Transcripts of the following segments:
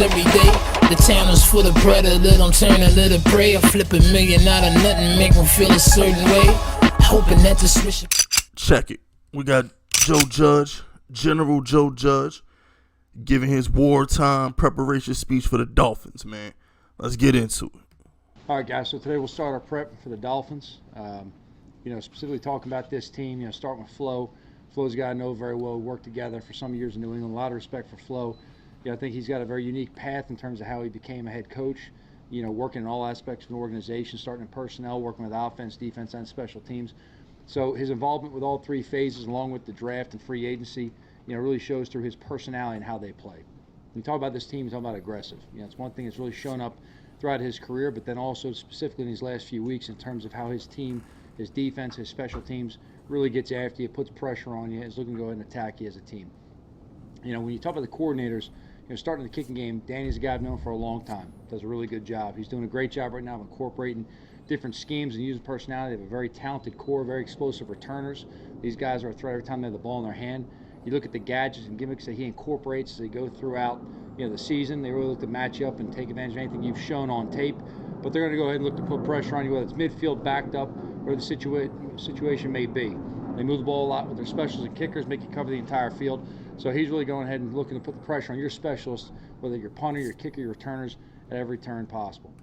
every day. The town is full of predator, don't turn a little prey. I flip $1 million out of nothing, make them feel a certain way. Hoping that the switch. Check it. We got Joe Judge, General Joe Judge, giving his wartime preparation speech for the Dolphins, man. Let's get into it. All right, guys, so today we'll start our prep for the Dolphins. Specifically talking about this team, starting with Flo. Flo's a guy I know very well. We worked together for some years in New England. A lot of respect for Flo. I think he's got a very unique path in terms of how he became a head coach, working in all aspects of an organization, starting in personnel, working with offense, defense, and special teams. So his involvement with all three phases, along with the draft and free agency, really shows through his personality and how they play. When you talk about this team, you talk about aggressive. It's one thing that's really shown up throughout his career, but then also specifically in these last few weeks in terms of how his team, his defense, his special teams really gets after you, puts pressure on you, is looking to go ahead and attack you as a team. When you talk about the coordinators, starting the kicking game, Danny's a guy I've known for a long time. Does a really good job. He's doing a great job right now of incorporating different schemes and using personality. They have a very talented core, very explosive returners. These guys are a threat every time they have the ball in their hand. You look at the gadgets and gimmicks that he incorporates as they go throughout the season. They really look to match you up and take advantage of anything you've shown on tape. But they're going to go ahead and look to put pressure on you, whether it's midfield, backed up, where the situation may be. They move the ball a lot with their specials and kickers, make you cover the entire field. So he's really going ahead and looking to put the pressure on your specialists, whether your punter, your kicker, your returners, at every turn possible.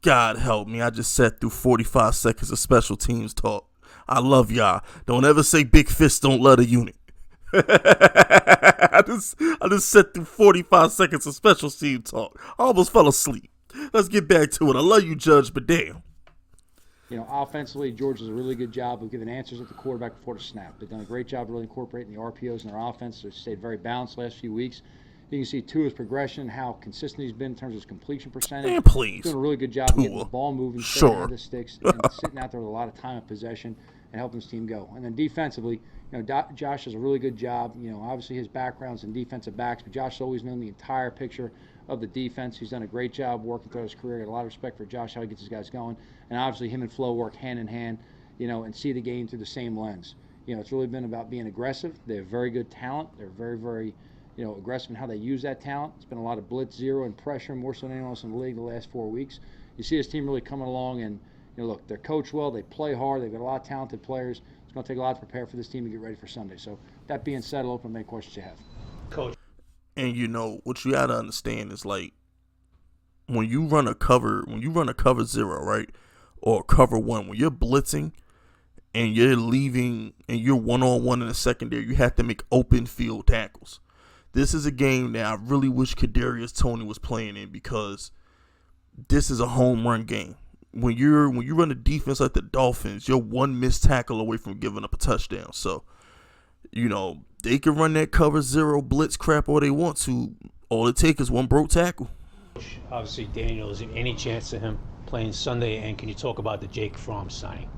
God help me, I just sat through 45 seconds of special teams talk. I love y'all. Don't ever say big fists don't love the unit. I just sat through 45 seconds of special team talk. I almost fell asleep. Let's get back to it. I love you, Judge, but damn. Offensively, George does a really good job of giving answers at the quarterback before the snap. They've done a great job really incorporating the RPOs in their offense. They've stayed very balanced the last few weeks. You can see Tua's progression, how consistent he's been in terms of his completion percentage. Man, please. He's doing a really good job of getting the ball moving, staying out of the sticks, and sitting out there with a lot of time of possession and helping his team go. And then defensively, Josh does a really good job. Obviously his background's in defensive backs, but Josh has always known the entire picture of the defense. He's done a great job working throughout his career. Got a lot of respect for Josh, how he gets his guys going. And obviously him and Flo work hand in hand, and see the game through the same lens. It's really been about being aggressive. They have very good talent. They're very, very, aggressive in how they use that talent. It's been a lot of blitz, zero, and pressure, more so than anyone else in the league the last 4 weeks. You see his team really coming along, and look, they're coached well. They play hard. They've got a lot of talented players. It's going to take a lot to prepare for this team to get ready for Sunday. So that being said, I'll open any questions you have. Coach. And what you gotta understand is like when you run a cover zero, right? Or cover one, when you're blitzing and you're leaving and you're one-on-one in the secondary, you have to make open field tackles. This is a game that I really wish Kadarius Toney was playing in, because this is a home run game. When you run a defense like the Dolphins, you're one missed tackle away from giving up a touchdown. So, they can run that cover zero blitz crap all they want to. All it takes is one broke tackle. Obviously, Daniel, is there any chance of him playing Sunday? And can you talk about the Jake Fromm signing?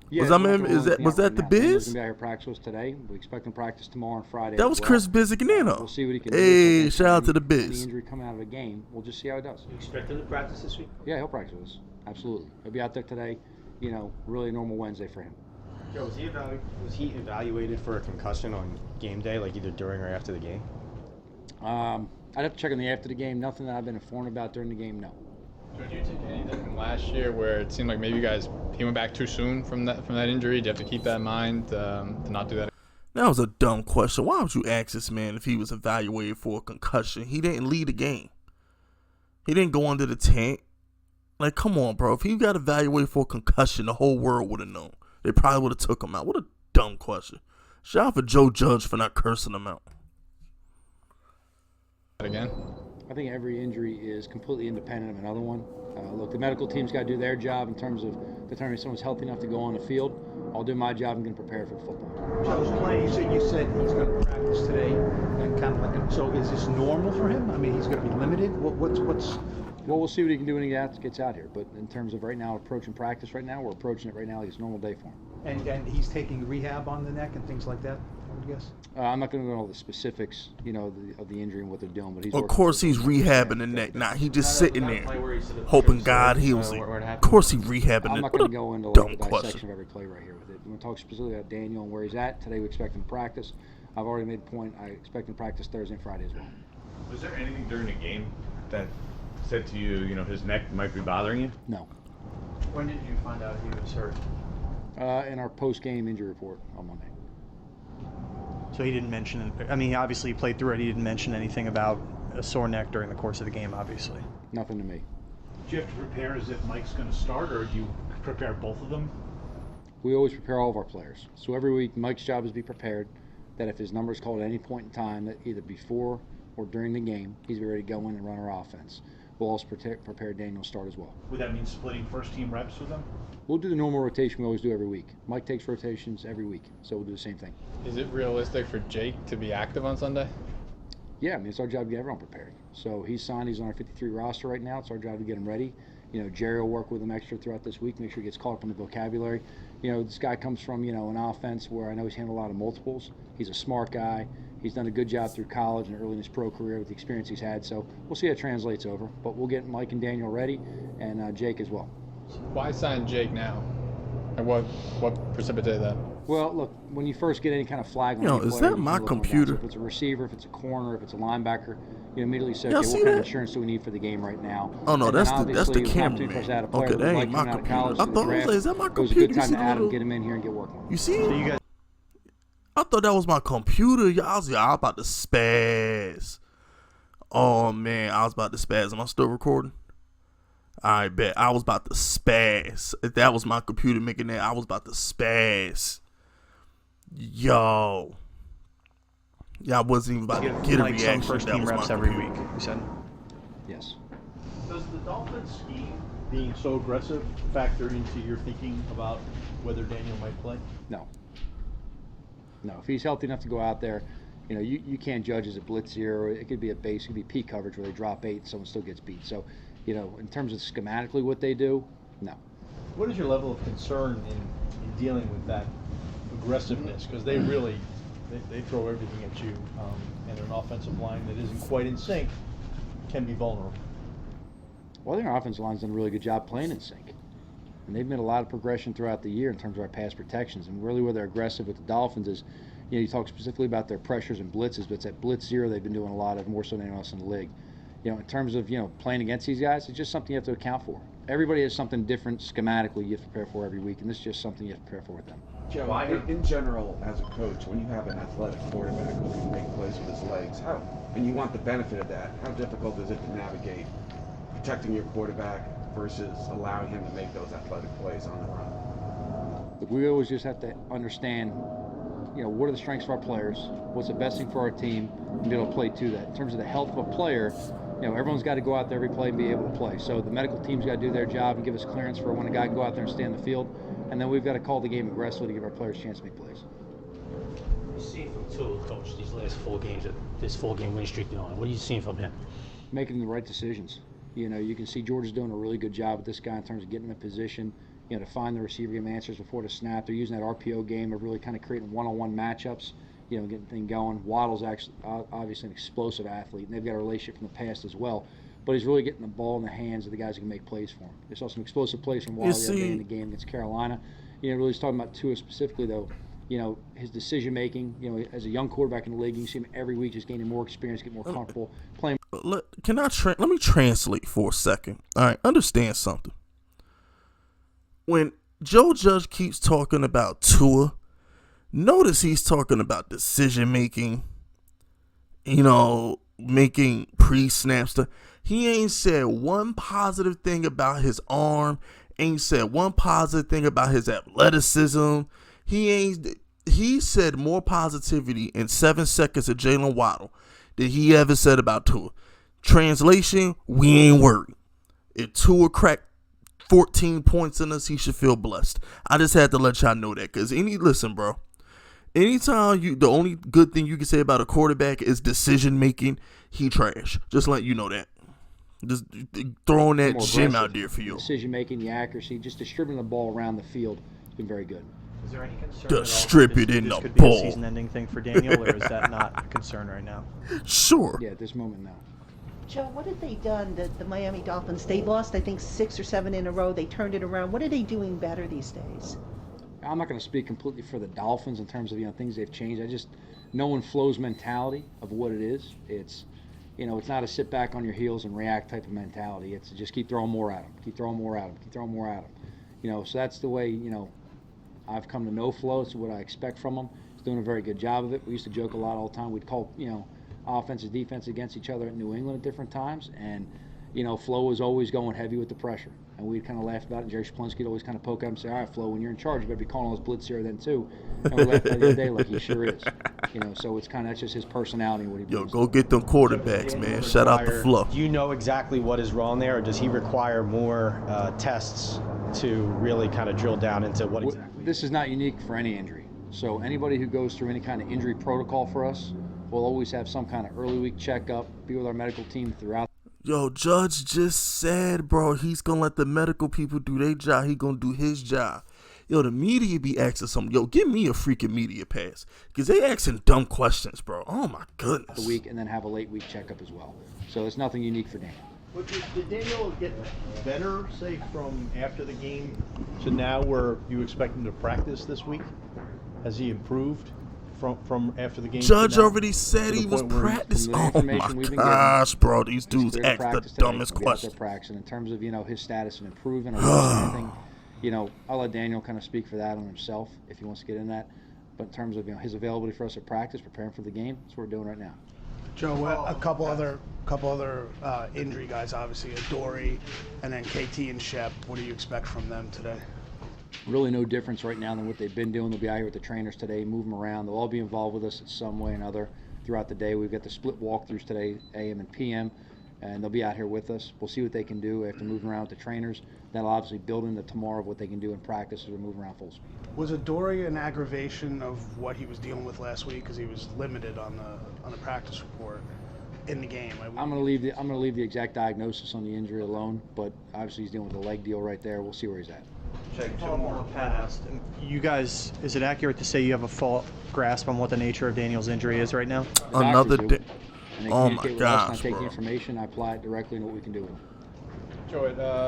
Yeah, was that the Biz? He's going to be out here practice today. We expect him to practice tomorrow and Friday. That was Chris Bizignano. We'll see what he can do. Hey, shout out to the Biz. The injury coming out of a game. We'll just see how he does. You expect him to practice this week? Yeah, he'll practice with us. Absolutely. He'll be out there today. Really a normal Wednesday for him. Joe, was he evaluated for a concussion on game day, like either during or after the game? I'd have to check on the after the game. Nothing that I've been informed about during the game, no. Did you take anything from last year where it seemed like maybe you guys came back too soon from that injury? Do you have to keep that in mind to not do that? That was a dumb question. Why would you ask this man if he was evaluated for a concussion? He didn't lead the game. He didn't go under the tent. Like, come on, bro. If he got evaluated for a concussion, the whole world would have known. They probably would have took him out. What a dumb question. Shout out for Joe Judge for not cursing him out. Again? I think every injury is completely independent of another one. Look, the medical team's got to do their job in terms of determining if someone's healthy enough to go on the field. I'll do my job. I'm going to prepare for football. Joe's playing. You said he's going to practice today, and kind of like. So is this normal for him? I mean, he's going to be limited. What's? Well, we'll see what he can do when he gets out here. But in terms of right now approaching practice right now, we're approaching it right now like it's a normal day for him. And he's taking rehab on the neck and things like that, I would guess? I'm not going to go into all the specispecifics, of the injury and what they're doing. But of course he's rehabbing the neck. Nah, he just sitting there hoping God heals him. Of course he's rehabbing it. I'm not going to go into the dissection of every play right here with it. We're going to talk specifically about Daniel and where he's at. Today we expect him to practice. I've already made a point. I expect him to practice Thursday and Friday as well. Was there anything during the game that said to you, his neck might be bothering you? No. When did you find out he was hurt? In our post-game injury report on Monday. So he didn't mention it. I mean, he obviously played through it. He didn't mention anything about a sore neck during the course of the game, obviously. Nothing to me. Do you have to prepare as if Mike's going to start, or do you prepare both of them? We always prepare all of our players. So every week, Mike's job is to be prepared that if his number is called at any point in time, that either before or during the game, he's ready to go in and run our offense. We'll also prepare Daniel to start as well. Would that mean splitting first-team reps with them? We'll do the normal rotation we always do every week. Mike takes rotations every week, so we'll do the same thing. Is it realistic for Jake to be active on Sunday? Yeah, I mean, it's our job to get everyone prepared. So he's signed, he's on our 53 roster right now. It's our job to get him ready. Jerry will work with him extra throughout this week, make sure he gets caught up on the vocabulary. This guy comes from, an offense where I know he's handled a lot of multiples. He's a smart guy. He's done a good job through college and early in his pro career with the experience he's had. So we'll see how it translates over. But we'll get Mike and Daniel ready, and Jake as well. Why sign Jake now? And what precipitated that? Well, look, when you first get any kind of flag on any is player, that you my can look on the computer? guys. If it's a receiver, if it's a corner, if it's a linebacker, you immediately say, Y'all okay, see what kind that? of insurance do we need for the game right now? Oh no, And that's then the obviously, camera, because man. I had a player Okay, that that was ain't like my coming out of computer. college I to the thought draft. is that my It was a computer? good You time see to the add him, little- get him in here and get working. You see? So you guys. I thought that was my computer. I was about to spaz. Oh man, I was about to spaz. Am I still recording? I bet I was about to spaz. If that was my computer making that, I was about to spaz. Yo. Yeah, I wasn't even about to get a Like some reaction. first That team was reps my every computer. week, you said. Yes. Does the Dolphins scheme being so aggressive factor into your thinking about whether Daniel might play? No. No, if he's healthy enough to go out there, you can't judge as a blitz here. It could be a base, it could be peak coverage where they drop 8 and someone still gets beat. So, in terms of schematically what they do, no. What is your level of concern in dealing with that aggressiveness? Because they really, they throw everything at you, and an offensive line that isn't quite in sync can be vulnerable. Well, I think our offensive line's done a really good job playing in sync. And they've made a lot of progression throughout the year in terms of our pass protections. And really where they're aggressive with the Dolphins is, you talk specifically about their pressures and blitzes, but it's at blitz 0 they've been doing a lot of, more so than anyone else in the league. In terms of, playing against these guys, it's just something you have to account for. Everybody has something different schematically you have to prepare for every week, and this is just something you have to prepare for with them. Joe, in general, as a coach, when you have an athletic quarterback who can make plays with his legs, and you want the benefit of that, how difficult is it to navigate protecting your quarterback versus allowing him to make those athletic plays on the run? But we always just have to understand, what are the strengths of our players, what's the best thing for our team, and be able to play to that. In terms of the health of a player, everyone's got to go out there every play and be able to play. So the medical team's got to do their job and give us clearance for when a guy can go out there and stay on the field. And then we've got to call the game aggressively to give our players a chance to make plays. You've seen from Tua, Coach, these last 4 games, this 4-game win streak they're on. What are you seeing from him? Making the right decisions. You can see George is doing a really good job with this guy in terms of getting in a position, to find the receiver, give him answers before the snap. They're using that RPO game of really kind of creating one-on-one matchups, getting things going. Waddle's actually obviously an explosive athlete, and they've got a relationship from the past as well. But he's really getting the ball in the hands of the guys who can make plays for him. They saw some explosive plays from Waddle the other day in the game against Carolina. Really he's talking about Tua specifically, though. His decision-making, as a young quarterback in the league, you see him every week just gaining more experience, getting more comfortable playing. Let me translate for a second. All right, understand something. When Joe Judge keeps talking about Tua, notice he's talking about decision-making, making pre-snap stuff. He ain't said one positive thing about his arm, ain't said one positive thing about his athleticism. He said more positivity in 7 seconds of Jalen Waddle than he ever said about Tua. Translation, we ain't worried. If Tua cracked 14 points in us, he should feel blessed. I just had to let y'all know that, because listen, bro. Anytime the only good thing you can say about a quarterback is decision making, he trash. Just let you know that. Just throwing that gym out there for you. Decision making, the accuracy, just distributing the ball around the field has been very good. Is there any concern Distributing this the could be ball. a season-ending thing for Daniel, or is that not a concern right now? Sure. Yeah, at this moment, no. Joe, what have they done, the Miami Dolphins? They lost, I think, 6 or 7 in a row. They turned it around. What are they doing better these days? I'm not going to speak completely for the Dolphins in terms of things they've changed. I just knowing Flo's mentality of what it is. It's it's not a sit back on your heels and react type of mentality. It's just keep throwing more at him, keep throwing more at him, keep throwing more at him. So that's the way, I've come to know Flo. It's what I expect from him. He's doing a very good job of it. We used to joke a lot all the time. We'd call, offense and defense against each other at New England at different times. And, Flo was always going heavy with the pressure. And we'd kind of laugh about it. And Jerry Shaplinski would always kind of poke at him and say, all right, Flo, when you're in charge, you better be calling those blitz here then too. And we laughed the other day like he sure is. So it's that's just his personality and what he brings. Go get them quarterbacks, man. Shout out to Flo. Do you know exactly what is wrong there, or does he require more tests to really kind of drill down into what exactly? This is not unique for any injury. So anybody who goes through any kind of injury protocol for us will always have some kind of early week checkup, be with our medical team throughout. Yo, Judge just said, bro, he's going to let the medical people do their job. He going to do his job. Yo, the media be asking something. Yo, give me a freaking media pass. Because they asking dumb questions, bro. Oh, my goodness. The week and then have a late week checkup as well. So it's nothing unique for Daniel. But did Daniel get better, say, from after the game to now where you expect him to practice this week? Has he improved from after the game? Judge already said he was practicing. Oh, my gosh, bro. These dudes ask the dumbest questions. In terms of, his status and improving or anything, I'll let Daniel kind of speak for that on himself if he wants to get in that. But in terms of, his availability for us at practice, preparing for the game, that's what we're doing right now. Joe, a couple other injury guys, obviously, Dory and then KT and Shep. What do you expect from them today? Really no difference right now than what they've been doing. They'll be out here with the trainers today, move them around. They'll all be involved with us in some way or another throughout the day. We've got the split walkthroughs today, AM and PM, and they'll be out here with us. We'll see what they can do after moving around with the trainers. That'll obviously build into tomorrow of what they can do in practice as we're moving around full speed. Was Dory an aggravation of what he was dealing with last week because he was limited on the practice report in the game? I'm going to leave the exact diagnosis on the injury alone, but obviously he's dealing with a leg deal right there. We'll see where he's at. Pat asked, you guys, is it accurate to say you have a full grasp on what the nature of Daniel's injury is right now? Another day. Oh my gosh, I take the information, I apply it directly and what we can do with it. Joe,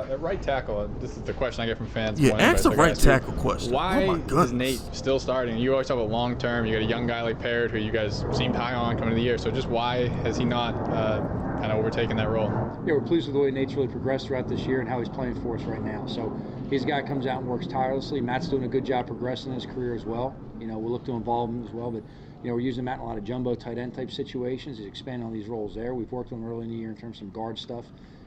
at right tackle, this is the question I get from fans. Yeah, ask the right tackle question. Why is Nate still starting? You always talk about long term. You got a young guy like Peart who you guys seemed high on coming into the year. So just why has he not kind of overtaken that role? Yeah, we're pleased with the way Nate's really progressed throughout this year and how he's playing for us right now. So he's a guy who comes out and works tirelessly. Matt's doing a good job progressing in his career as well. We'll look to involve him as well, but we're using Matt in a lot of jumbo tight end type situations. He's expanding on these roles there. We've worked with him early in the year in terms of some guard stuff.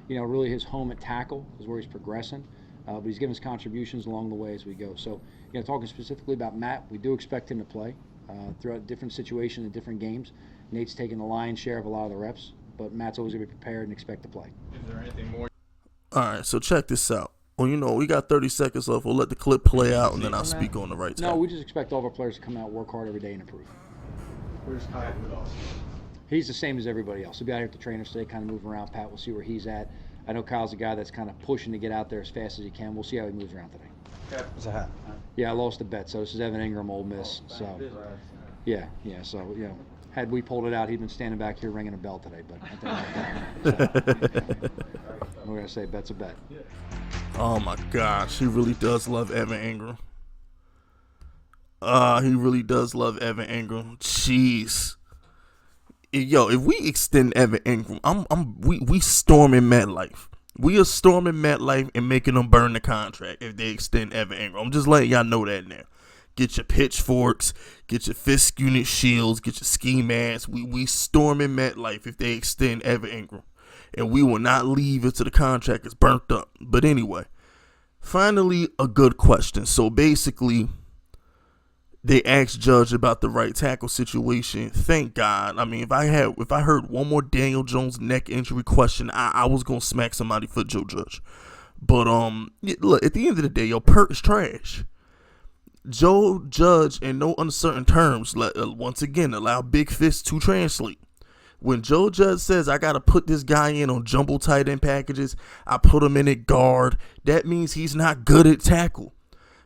Really his home at tackle is where he's progressing, but he's giving us contributions along the way as we go. So, talking specifically about Matt, we do expect him to play throughout different situations and different games. Nate's taking the lion's share of a lot of the reps, but Matt's always going to be prepared and expect to play. Is there anything more? All right, so check this out. Well, we got 30 seconds left. We'll let the clip play out, and then I'll speak on the right side. No, we just expect all of our players to come out, work hard every day, and improve. Where's Kyle Rudolph? He's the same as everybody else. He'll be out here at the trainers today, kind of moving around. Pat, we'll see where he's at. I know Kyle's a guy that's kind of pushing to get out there as fast as he can. We'll see how he moves around today. What's a hat? Yeah, I lost a bet. So this is Evan Ingram, Ole Miss. So, yeah. So, had we pulled it out, he'd been standing back here ringing a bell today. But I think we're going to say bet's a bet. Oh, my gosh. He really does love Evan Ingram. He really does love Evan Ingram. Jeez. Yo, if we extend Evan Ingram, we storming MetLife. We are storming MetLife and making them burn the contract if they extend Evan Ingram. I'm just letting y'all know that now. Get your pitchforks, get your fist unit shields, get your ski masks. We storming MetLife if they extend Evan Ingram. And we will not leave until the contract is burnt up. But anyway, finally, a good question. So basically, they asked Judge about the right tackle situation. Thank God. I mean, if I heard one more Daniel Jones neck injury question, I was gonna smack somebody for Joe Judge. But look, at the end of the day, yo, Peart is trash. Joe Judge, in no uncertain terms, once again allow big fists to translate. When Joe Judge says I gotta put this guy in on jumbo tight end packages, I put him in at guard. That means he's not good at tackle.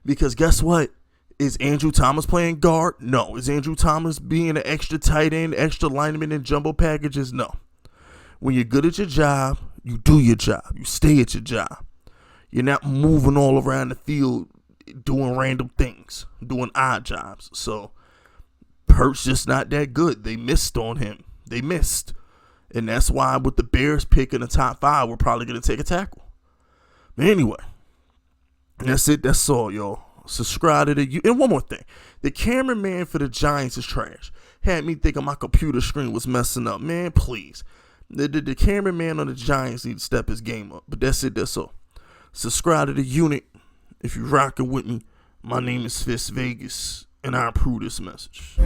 Because guess what? Is Andrew Thomas playing guard? No. Is Andrew Thomas being an extra tight end, extra lineman in jumbo packages? No. When you're good at your job, you do your job. You stay at your job. You're not moving all around the field doing random things, doing odd jobs. So, Peart's just not that good. They missed on him. They missed. And that's why with the Bears pick in the top 5, we're probably going to take a tackle. But anyway, that's it. That's all, y'all. Subscribe to the... And one more thing. The cameraman for the Giants is trash. Had me thinking my computer screen was messing up. Man, please. The cameraman on the Giants need to step his game up. But that's it. That's all. Subscribe to the unit if you're rocking with me. My name is Fist Vegas, and I approve this message.